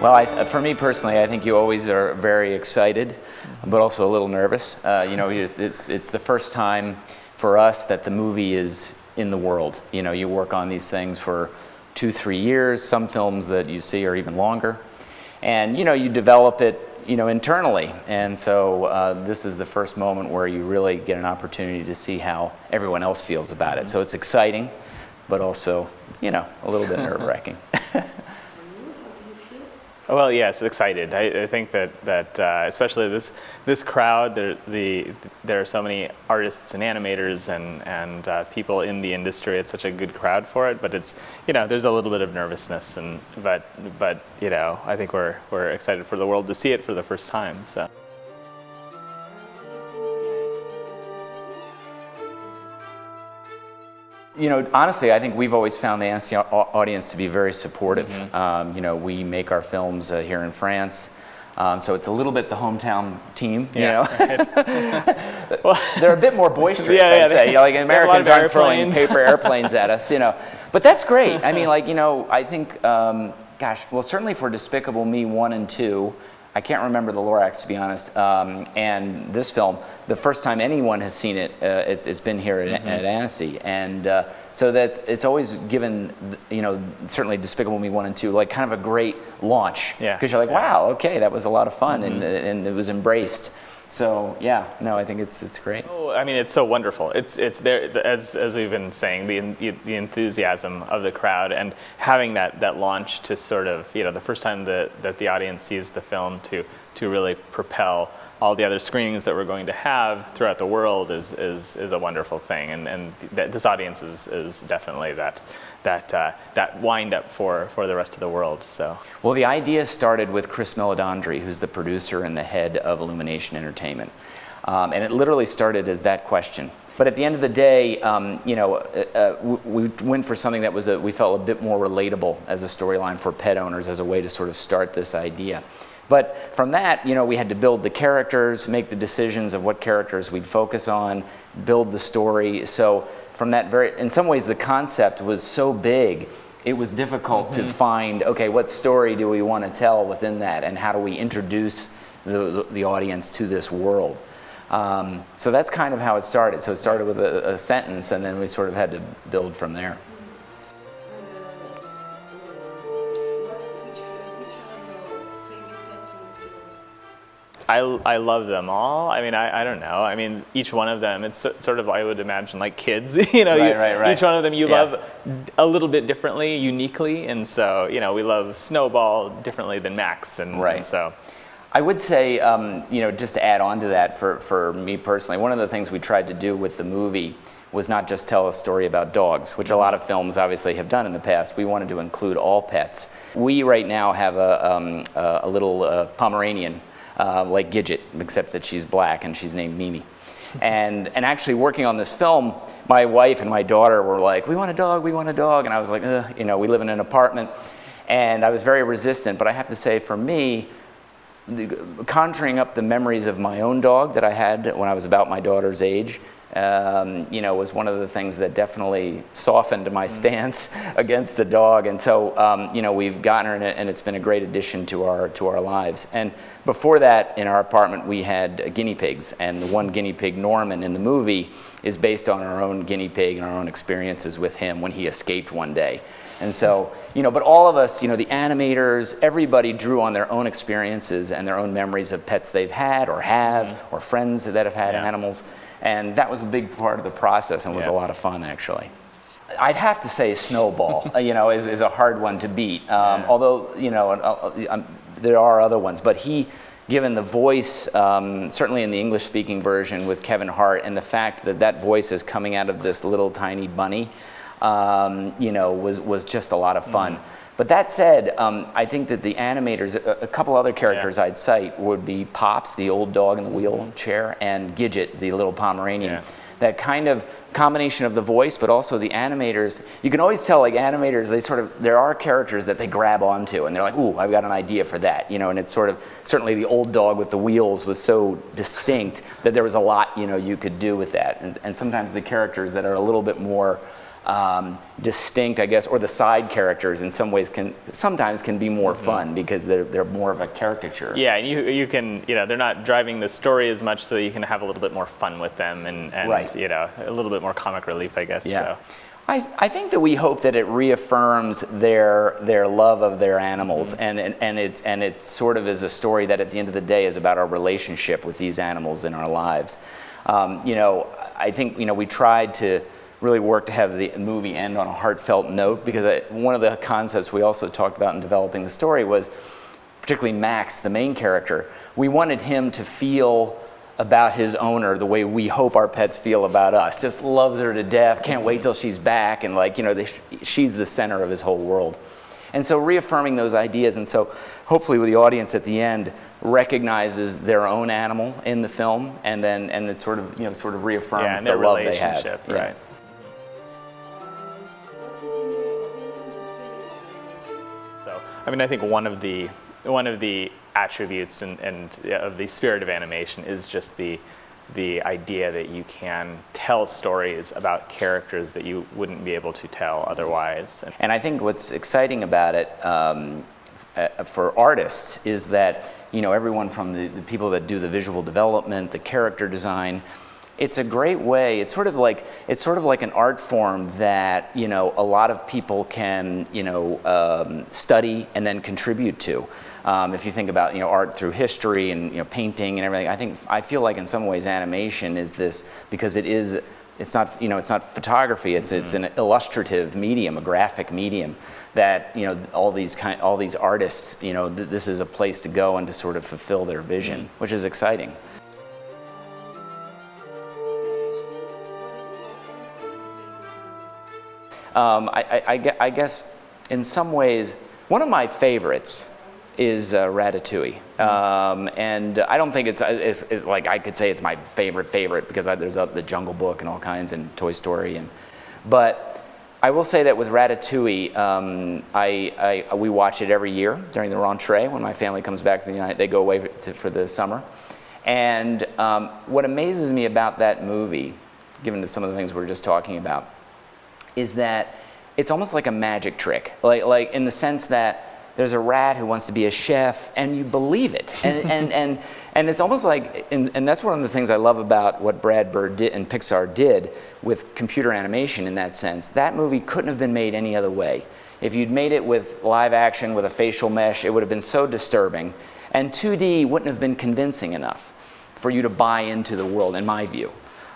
Well, for me personally, I think you always are very excited, but also a little nervous. It's the first time for us that the movie is in the world. You work on these things for 2-3 years. Some films that you see are even longer, and you develop it internally. And so this is the first moment where you really get an opportunity to see how everyone else feels about it. So it's exciting, but also a little bit nerve-wracking. Well, yes, excited. I think that especially this crowd, there are so many artists and animators and people in the industry. It's such a good crowd for it, but it's there's a little bit of nervousness, but I think we're excited for the world to see it for the first time. So. Honestly, I think we've always found the Annecy audience to be very supportive. Mm-hmm. We make our films here in France, so it's a little bit the hometown team. Well, they're a bit more boisterous, I'd say. Like Americans aren't throwing paper airplanes at us, But that's great. I mean, I think, well, certainly for Despicable Me 1 and 2. I can't remember the Lorax, to be honest. And this film, the first time anyone has seen it, it's been here at Annecy, and so it's always given, certainly Despicable Me 1 and 2, like kind of a great launch. Yeah. Because you're like, wow, okay, that was a lot of fun, and it was embraced. So I think it's great. Oh, I mean, it's so wonderful. It's there, as we've been saying, the enthusiasm of the crowd and having that launch to sort of the first time that the audience sees the film to really propel all the other screenings that we're going to have throughout the world is a wonderful thing, and this audience is definitely that wind up for the rest of the world. So. Well, the idea started with Chris Meledandri, who's the producer and the head of Illumination Entertainment, and it literally started as that question. But at the end of the day, we went for something that we felt a bit more relatable as a storyline for pet owners, as a way to sort of start this idea. But from that, we had to build the characters, make the decisions of what characters we'd focus on, build the story. So from that in some ways, the concept was so big, it was difficult to find, okay, what story do we want to tell within that, and how do we introduce the audience to this world? So that's kind of how it started. So it started with a sentence, and then we sort of had to build from there. I love them all. I mean, I don't know. I mean, each one of them, it's sort of, I would imagine, like kids. Right. Each one of them you love a little bit differently, uniquely, and so we love Snowball differently than Max, and so. I would say, just to add on to that, for me personally, one of the things we tried to do with the movie was not just tell a story about dogs, which a lot of films obviously have done in the past. We wanted to include all pets. We right now have a little Pomeranian. Like Gidget, except that she's black and she's named Mimi. And actually working on this film, my wife and my daughter were like, we want a dog, and I was like, we live in an apartment, and I was very resistant. But I have to say, for me, conjuring up the memories of my own dog that I had when I was about my daughter's age, was one of the things that definitely softened my stance against the dog. And so, we've gotten her, and it's been a great addition to our lives. And before that, in our apartment, we had guinea pigs, and the one guinea pig, Norman, in the movie is based on our own guinea pig and our own experiences with him when he escaped one day. And so, but all of us, the animators, everybody drew on their own experiences and their own memories of pets they've had or have, or friends that have had animals. And that was a big part of the process, and was a lot of fun, actually. I'd have to say Snowball, is a hard one to beat. Although, there are other ones. But he, given the voice, certainly in the English-speaking version with Kevin Hart, and the fact that voice is coming out of this little tiny bunny, was just a lot of fun. But that said, I think that the animators, a couple other characters I'd cite would be Pops, the old dog in the wheelchair, and Gidget, the little Pomeranian. That kind of combination of the voice, but also the animators. You can always tell, like animators, there are characters that they grab onto, and they're like, ooh, I've got an idea for that, and it's sort of, certainly the old dog with the wheels was so distinct that there was a lot, you could do with that. And sometimes the characters that are a little bit more distinct, I guess, or the side characters in some ways sometimes can be more fun because they're more of a caricature. Yeah, and you can, they're not driving the story as much, so you can have a little bit more fun with them and Right. a little bit more comic relief, I guess. Yeah. So. I think that we hope that it reaffirms their love of their animals, and it sort of is a story that at the end of the day is about our relationship with these animals in our lives. I think we tried to really work to have the movie end on a heartfelt note, because one of the concepts we also talked about in developing the story was, particularly Max, the main character, we wanted him to feel about his owner the way we hope our pets feel about us. Just loves her to death, can't wait till she's back, and she's the center of his whole world. And so reaffirming those ideas, and so hopefully the audience at the end recognizes their own animal in the film, and it sort of reaffirms and the their love they relationship, have. right? So, I think one of the attributes of the spirit of animation is just the idea that you can tell stories about characters that you wouldn't be able to tell otherwise. And I think what's exciting about it for artists is that everyone from the people that do the visual development, the character design, it's a great way. It's sort of like an art form that a lot of people can study and then contribute to. If you think about art through history and painting and everything, I feel like in some ways animation is this, because it's not photography. It's an illustrative medium, a graphic medium that all these artists this is a place to go and to sort of fulfill their vision, which is exciting. I guess in some ways, one of my favorites is Ratatouille. And I don't think it's like I could say it's my favorite because there's the Jungle Book and all kinds, and Toy Story. But I will say that with Ratatouille, we watch it every year during the rentrée when my family comes back from the United. They go away for the summer. And what amazes me about that movie, given to some of the things we were just talking about, is that it's almost like a magic trick, like in the sense that there's a rat who wants to be a chef, and you believe it, and it's almost like, and that's one of the things I love about what Brad Bird did and Pixar did with computer animation. In that sense, that movie couldn't have been made any other way. If you'd made it with live action with a facial mesh, it would have been so disturbing, and 2D wouldn't have been convincing enough for you to buy into the world, in my view.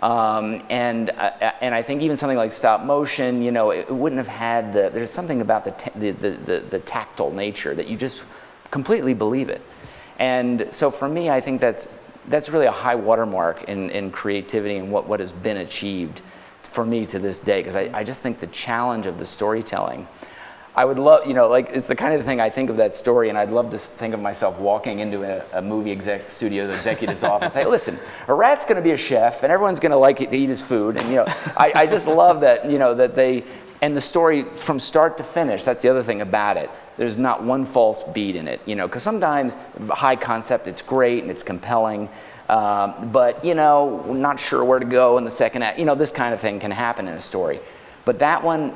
And I think even something like stop motion, it wouldn't have had there's something about the tactile nature that you just completely believe it. And so for me, I think that's really a high watermark in creativity and what has been achieved for me to this day, because I just think the challenge of the storytelling, I would love, it's the kind of thing I think of that story, and I'd love to think of myself walking into a movie studio's executive's office and say, listen, a rat's going to be a chef, and everyone's going to like to eat his food, and I just love that, that they, and the story from start to finish, that's the other thing about it. There's not one false beat in it, because sometimes high concept, it's great and it's compelling, but, we're not sure where to go in the second act. This kind of thing can happen in a story. But that one,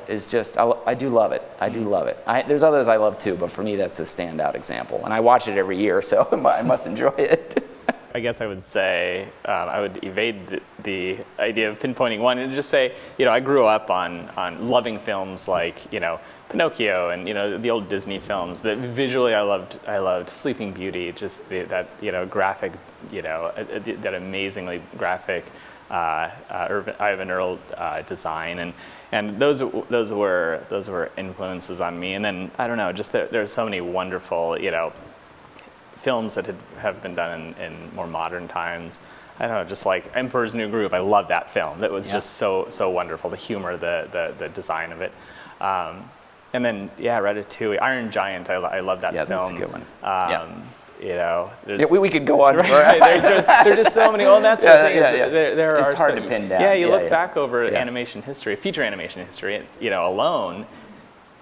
is just, I do love it. I do love it. There's others I love too, but for me, that's a standout example. And I watch it every year, so I must enjoy it. I guess I would say, I would evade the idea of pinpointing one and just say, I grew up on loving films like, Pinocchio and, the old Disney films that visually I loved Sleeping Beauty, just that, graphic, that amazingly graphic Ivan Earl design, and those were influences on me. And then I don't know, just there's so many wonderful films that have been done in more modern times. I don't know, just like Emperor's New Groove. I love that film. That was just so wonderful. The humor, the design of it. And then Ratatouille, Iron Giant. I love that film. That's a good one. We could go on. Right, there's just so many. Well, that's the thing. There it's hard to pin down. Yeah, you look back over animation history, feature animation history, alone,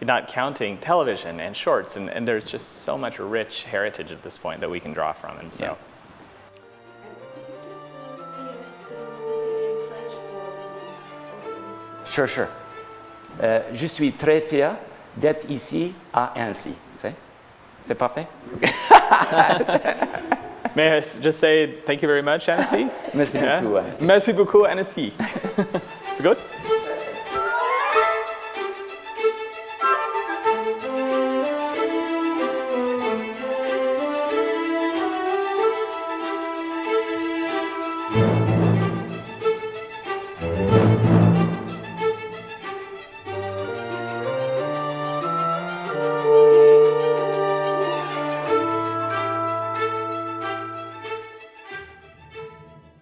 not counting television and shorts, and there's just so much rich heritage at this point that we can draw from, and so. Yeah. Sure. Je suis très fier d'être ici à Annecy. C'est parfait? May I just say thank you very much, Annecy? Merci beaucoup, Annecy. Merci beaucoup, Annecy. It's good?